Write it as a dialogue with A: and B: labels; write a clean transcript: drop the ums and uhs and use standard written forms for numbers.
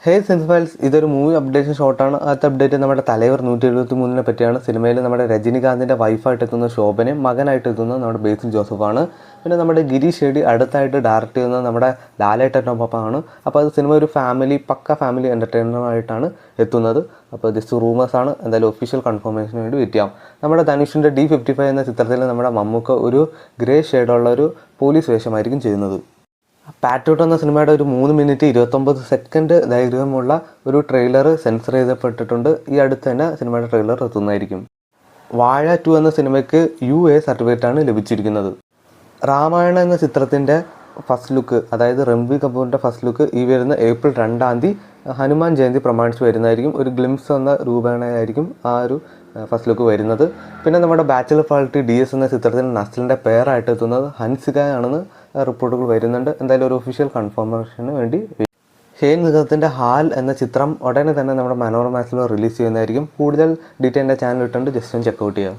A: ഹേ sense files ഇതൊരു movie updation ഷോട്ടാണ്. ആദ്യത്തെ update നമ്മുടെ തലൈവർ 173 പറ്റിയാണ്. സിനിമയിൽ നമ്മുടെ രജനികാന്തിൻ്റെ വൈഫായിട്ട് എത്തുന്ന ശോഭനയും മകനായിട്ട് എത്തുന്ന നമ്മുടെ ബേസിൽ ജോസഫാണ്. പിന്നെ നമ്മുടെ ഗിരീഷ് ഷെഡി അടുത്തായിട്ട് ഡയറക്റ്റ് ചെയ്യുന്നത് നമ്മുടെ ലാലേട്ടനൊപ്പമാണ്. അപ്പോൾ അത് സിനിമ ഒരു പക്ക ഫാമിലി എൻ്റർടൈനറായിട്ടാണ് എത്തുന്നത്. അപ്പോൾ ജസ്റ്റ് റൂമേഴ്സാണ്, എന്തായാലും ഒഫീഷ്യൽ കൺഫർമേഷന് വേണ്ടി വെയിറ്റ് ചെയ്യാം. നമ്മുടെ ധനുഷിൻ്റെ D55 എന്ന ചിത്രത്തിൽ നമ്മുടെ മമ്മൂക്ക ഒരു ഗ്രേ ഷെയ്ഡുള്ള ഒരു പോലീസ് വേഷമായിരിക്കും ചെയ്യുന്നത്. പാട്രിയോട്ട് എന്ന സിനിമയുടെ ഒരു 3 മിനിറ്റ് 29 സെക്കൻഡ് ദൈർഘ്യമുള്ള ഒരു ട്രെയിലർ സെൻസർ ചെയ്യപ്പെട്ടിട്ടുണ്ട്. ഈ അടുത്ത് തന്നെ സിനിമയുടെ ട്രെയിലർ എത്തുന്നതായിരിക്കും. വാഴ 2 എന്ന സിനിമയ്ക്ക് UA സർട്ടിഫിക്കറ്റാണ് ലഭിച്ചിരിക്കുന്നത്. രാമായണ എന്ന ചിത്രത്തിൻ്റെ ഫസ്റ്റ് ലുക്ക്, അതായത് രൺബീർ കപൂറിൻ്റെ ഫസ്റ്റ് ലുക്ക് ഈ വരുന്ന ഏപ്രിൽ 2 ഹനുമാൻ ജയന്തി പ്രമാണിച്ച് വരുന്നതായിരിക്കും. ഒരു ഗ്ലിംസ് എന്ന രൂപേണയായിരിക്കും ആ ഒരു ഫസ്റ്റ് ലുക്ക് വരുന്നത്. പിന്നെ നമ്മുടെ ബാച്ചിലർ പാർട്ടി DS എന്ന ചിത്രത്തിൽ നസ്ലിൻ്റെ പേരായിട്ട് എത്തുന്നത് ഹൻസികയാണെന്ന് റിപ്പോർട്ടുകൾ വരുന്നുണ്ട്. എന്തായാലും ഒരു ഒഫീഷ്യൽ കൺഫർമേഷന് വേണ്ടി ഷെയ്ൻ നിഗത്തിൻ്റെ ഹാൽ എന്ന ചിത്രം ഉടനെ തന്നെ നമ്മുടെ മനോരമ മാക്സിൽ റിലീസ് ചെയ്യുന്നതായിരിക്കും. കൂടുതൽ ഡീറ്റെയിൽ എൻ്റെ ചാനൽ ഇട്ടുണ്ട്, ജസ്റ്റ് ഒന്ന് ചെക്കൗട്ട് ചെയ്യുക.